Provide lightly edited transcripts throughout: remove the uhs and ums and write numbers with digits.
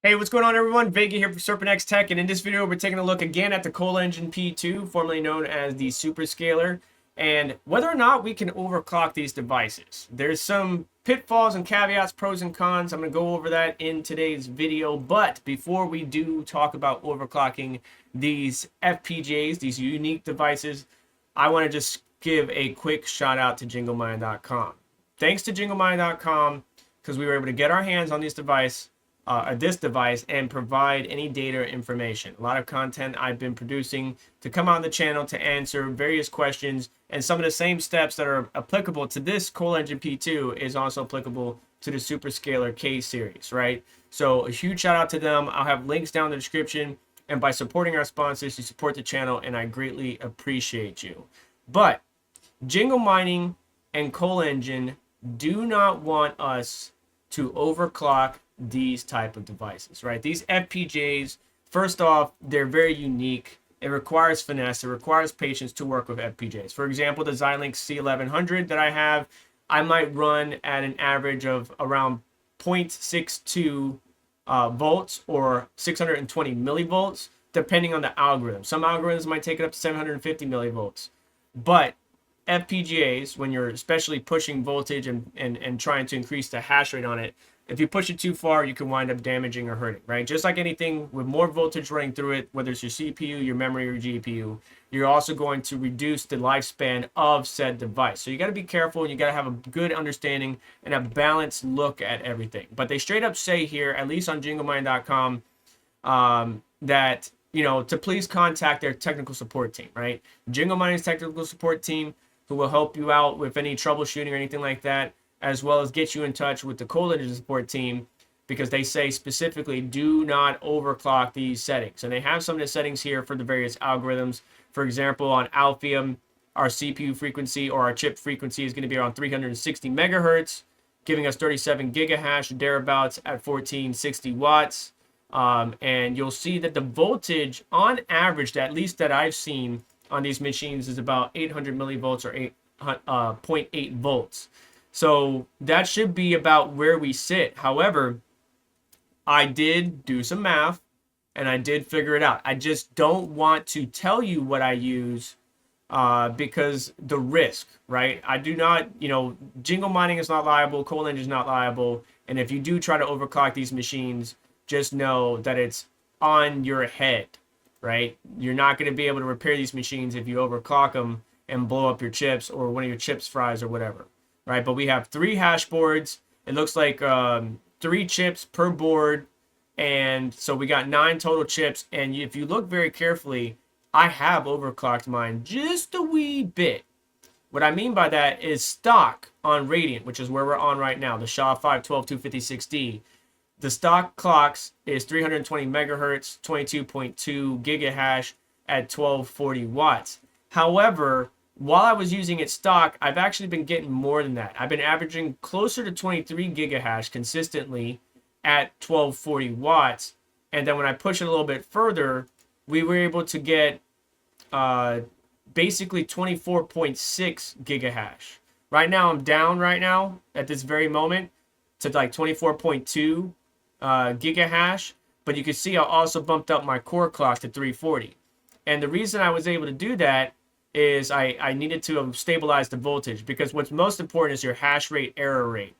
Hey, what's going on, everyone? Vega here for SerpentX Tech, and in this video, we're taking a look again at the ColEngine P2, formerly known as the Superscaler, and whether or not we can overclock these devices. There's some pitfalls and caveats, pros and cons. I'm going to go over that in today's video, but before we do talk about overclocking these FPGAs, these unique devices, I want to just give a quick shout out to JingleMining.com. Thanks to JingleMining.com, because we were able to get our hands on this device and provide any data or information. A lot of content I've been producing to come on the channel to answer various questions, and some of the same steps that are applicable to this ColEngine P2 is also applicable to the Superscaler K series, right? So a huge shout out to them. I'll have links down in the description, and by supporting our sponsors, you support the channel, and I greatly appreciate you. But Jingle Mining and ColEngine do not want us to overclock these type of devices, right? These FPGAs, first off, they're very unique. It requires finesse. It requires patience to work with FPGAs. For example, the Xilinx C1100 that I have, I might run at an average of around 0.62 volts or 620 millivolts, depending on the algorithm. Some algorithms might take it up to 750 millivolts. But FPGAs, when you're especially pushing voltage and trying to increase the hash rate on it, if you push it too far, you can wind up damaging or hurting, right? Just like anything, with more voltage running through it, whether it's your CPU, your memory, or GPU, you're also going to reduce the lifespan of said device. So you got to be careful, and you got to have a good understanding and a balanced look at everything. But they straight up say here, at least on JingleMining.com, that, you know, to please contact their technical support team, right? Jingle Mining's technical support team, who will help you out with any troubleshooting or anything like that, as well as get you in touch with the ColEngine support team, because they say specifically do not overclock these settings. And they have some of the settings here for the various algorithms. For example, on Alphium, our CPU frequency or our chip frequency is going to be around 360 megahertz, giving us 37 gigahash thereabouts at 1460 watts. And you'll see that the voltage on average, at least that I've seen on these machines, is about 800 millivolts or 0.8 volts. So that should be about where we sit. However, I did do some math and I did figure it out. I just don't want to tell you what I use because the risk, right? I do not, you know, Jingle Mining is not liable, ColEngine is not liable. And if you do try to overclock these machines, just know that it's on your head, right? You're not going to be able to repair these machines if you overclock them and blow up your chips, or one of your chips fries or whatever. Right, but we have 3 hash boards. It looks like 3 chips per board, and so we got 9 total chips. And if you look very carefully, I have overclocked mine just a wee bit. What I mean by that is stock on Radiant, which is where we're on right now, the SHA-5 12256D. The stock clocks is 320 megahertz, 22.2 gigahash at 1240 watts. However, while I was using it stock, I've actually been getting more than that. I've been averaging closer to 23 gigahash consistently at 1240 watts. And then when I push it a little bit further, we were able to get basically 24.6 gigahash. Right now, I'm down right now at this very moment to like 24.2 gigahash. But you can see I also bumped up my core clock to 340. And the reason I was able to do that is I needed to stabilize the voltage, because what's most important is your hash rate error rate.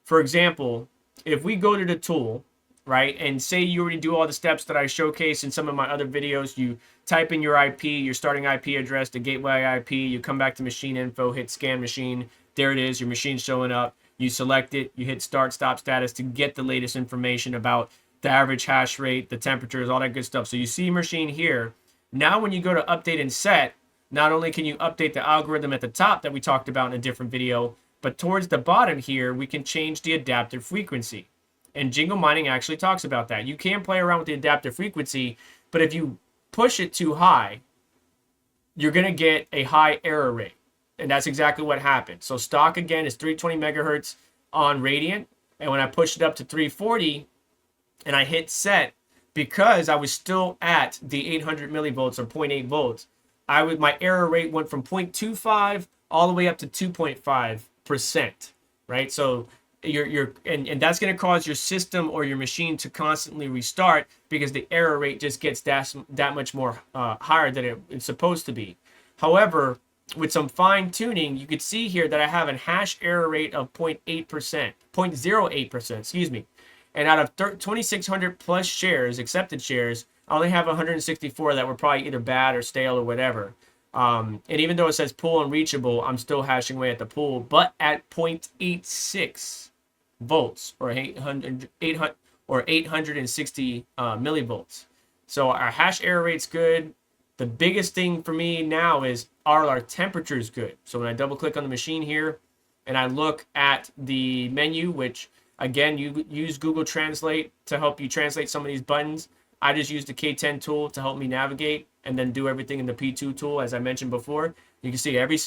For example, if we go to the tool, right, and say you already do all the steps that I showcase in some of my other videos, you type in your IP, your starting IP address, the gateway IP, you come back to machine info, hit scan machine, there it is, your machine's showing up, you select it, you hit start stop status to get the latest information about the average hash rate, the temperatures, all that good stuff. So you see machine here. Now when you go to update and set, not only can you update the algorithm at the top that we talked about in a different video, but towards the bottom here, we can change the adaptive frequency. And Jingle Mining actually talks about that. You can play around with the adaptive frequency, but if you push it too high, you're going to get a high error rate. And that's exactly what happened. So stock, again, is 320 megahertz on Radiant. And when I pushed it up to 340 and I hit set, because I was still at the 800 millivolts or 0.8 volts, my error rate went from 0.25 all the way up to 2.5%, right? So and that's going to cause your system or your machine to constantly restart because the error rate just gets that much more higher than it's supposed to be. However, with some fine tuning, you could see here that I have a hash error rate of 0.8%, 0.08%, excuse me. And out of 2,600 plus shares, accepted shares, I only have 164 that were probably either bad or stale or whatever. And even though it says pool unreachable, I'm still hashing away at the pool, but at 0.86 volts or 860 millivolts. So our hash error rate's good. The biggest thing for me now is, are our temperatures good? So when I double click on the machine here and I look at the menu, which again, you use Google Translate to help you translate some of these buttons. I just use the K10 tool to help me navigate and then do everything in the P2 tool, as I mentioned before. You can see every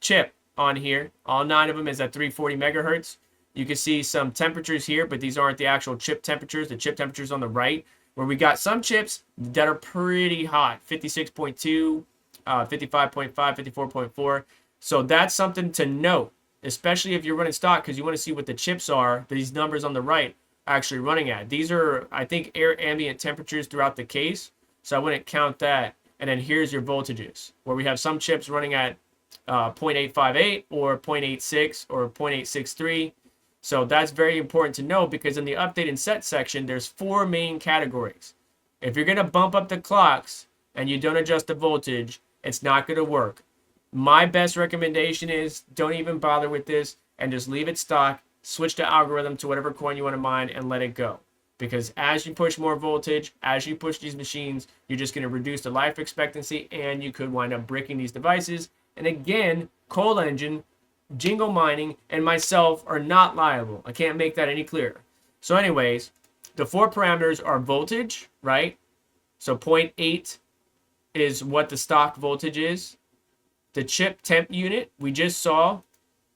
chip on here, all 9 of them is at 340 megahertz. You can see some temperatures here, but these aren't the actual chip temperatures. The chip temperatures on the right, where we got some chips that are pretty hot, 56.2, 55.5, 54.4. So that's something to note, especially if you're running stock, because you want to see what the chips are, these numbers on the right, actually running at. These are, I think, air ambient temperatures throughout the case, so I wouldn't count that. And then here's your voltages, where we have some chips running at 0.858 or 0.86 or 0.863. So that's very important to know, because in the update and set section, there's 4 main categories. If you're going to bump up the clocks and you don't adjust the voltage, it's not going to work. My best recommendation is don't even bother with this and just leave it stock, switch the algorithm to whatever coin you want to mine and let it go. Because as you push more voltage, as you push these machines, you're just going to reduce the life expectancy and you could wind up bricking these devices. And again, ColEngine, Jingle Mining, and myself are not liable. I can't make that any clearer. So anyways, the 4 parameters are voltage, right? So 0.8 is what the stock voltage is. The chip temp unit, we just saw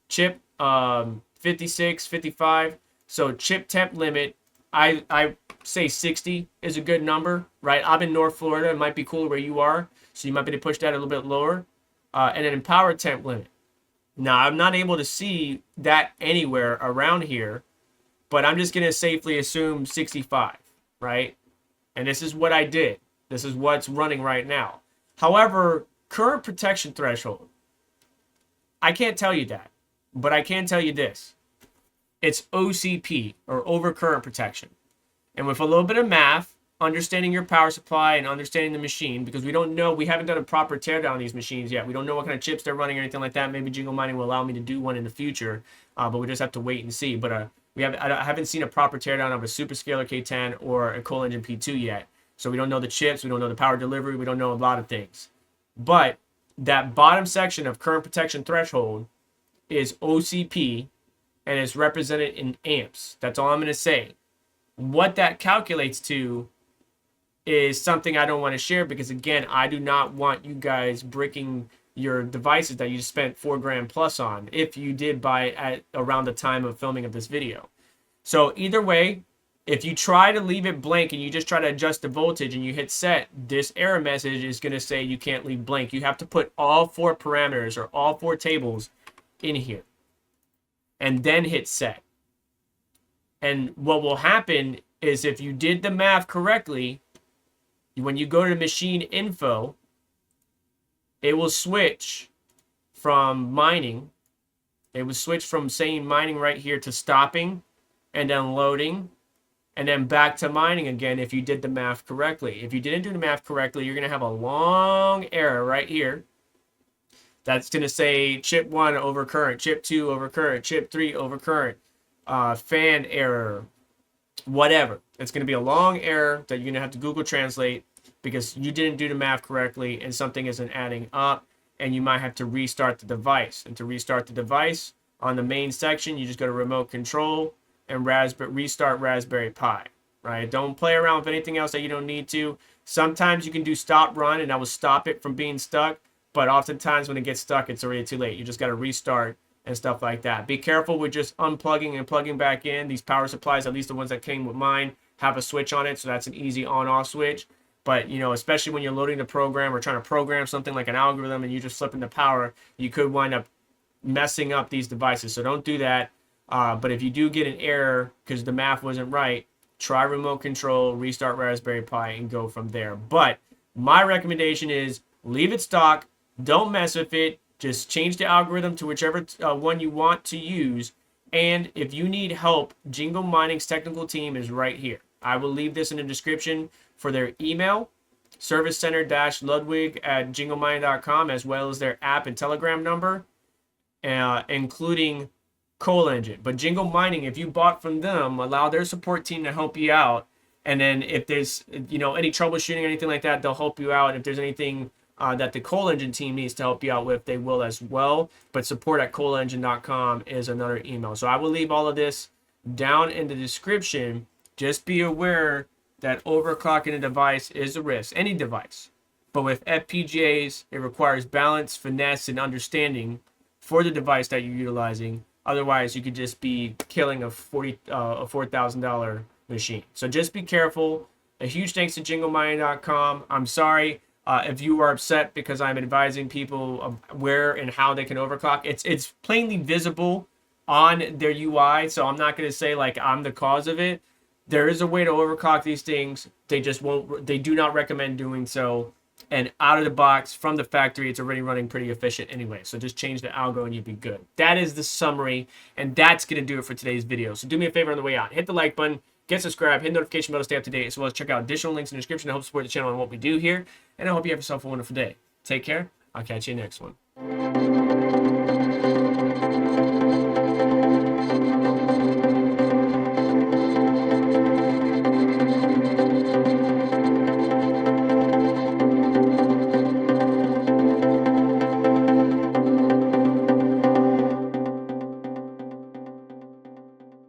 chip 56, 55. So chip temp limit, I say 60 is a good number, right? I'm in North Florida. It might be cooler where you are, so you might be able to push that a little bit lower. And then power temp limit. Now, I'm not able to see that anywhere around here, but I'm just going to safely assume 65, right? And this is what I did. This is what's running right now. However, current protection threshold, I can't tell you that, but I can tell you this. It's OCP, or overcurrent protection. And with a little bit of math, understanding your power supply and understanding the machine, because we don't know, we haven't done a proper teardown of these machines yet. We don't know what kind of chips they're running or anything like that. Maybe Jingle Mining will allow me to do one in the future, but we just have to wait and see. But I haven't seen a proper teardown of a Superscaler K10 or a ColEngine P2 yet. So we don't know the chips, we don't know the power delivery, we don't know a lot of things. But that bottom section of current protection threshold is OCP, and it's represented in amps. That's all I'm going to say. What that calculates to is something I don't want to share, because again, I do not want you guys bricking your devices that you spent $4,000 plus on, if you did buy at around the time of filming of this video. So either way, if you try to leave it blank and you just try to adjust the voltage and you hit set, this error message is going to say you can't leave blank. You have to put all 4 parameters or all 4 tables in here and then hit set. And what will happen is, if you did the math correctly, when you go to machine info, it will switch from mining. It will switch from saying mining right here to stopping and then loading and then back to mining again if you did the math correctly. If you didn't do the math correctly, you're going to have a long error right here. That's going to say chip 1 overcurrent, chip 2 overcurrent, chip 3 overcurrent, fan error, whatever. It's going to be a long error that you're going to have to Google Translate because you didn't do the math correctly and something isn't adding up, and you might have to restart the device. And to restart the device, on the main section, you just go to remote control and restart Raspberry Pi, right? Don't play around with anything else that you don't need to. Sometimes you can do stop run, and that will stop it from being stuck. But oftentimes when it gets stuck, it's already too late. You just got to restart and stuff like that. Be careful with just unplugging and plugging back in. These power supplies, at least the ones that came with mine, have a switch on it. So that's an easy on-off switch. But, you know, especially when you're loading the program or trying to program something like an algorithm and you just flipping the power, you could wind up messing up these devices. So don't do that. But if you do get an error because the math wasn't right, try remote control, restart Raspberry Pi, and go from there. But my recommendation is leave it stock. Don't mess with it. Just change the algorithm to whichever one you want to use. And if you need help, Jingle Mining's technical team is right here. I will leave this in the description for their email, servicecenter-ludwig@jinglemining.com, as well as their app and Telegram number, including ColEngine. But Jingle Mining, if you bought from them, allow their support team to help you out. And then if there's any troubleshooting or anything like that, they'll help you out. If there's anything that the ColEngine team needs to help you out with, they will as well. But support@colengine.com is another email. So I will leave all of this down in the description. Just be aware that overclocking a device is a risk, any device. But with FPGAs, it requires balance, finesse, and understanding for the device that you're utilizing. Otherwise, you could just be killing a $4,000 machine. So just be careful. A huge thanks to jinglemining.com. I'm sorry if you are upset because I'm advising people of where and how they can overclock. It's plainly visible on their UI, so I'm not going to say like I'm the cause of it. There is a way to overclock these things. They just won't. They do not recommend doing so. And out of the box, from the factory, it's already running pretty efficient anyway. So just change the algo and you'll be good. That is the summary, and that's going to do it for today's video. So do me a favor on the way out. Hit the like button, get subscribed, hit the notification bell to stay up to date, as well as check out additional links in the description to help support the channel and what we do here. And I hope you have yourself a wonderful day. Take care. I'll catch you next one.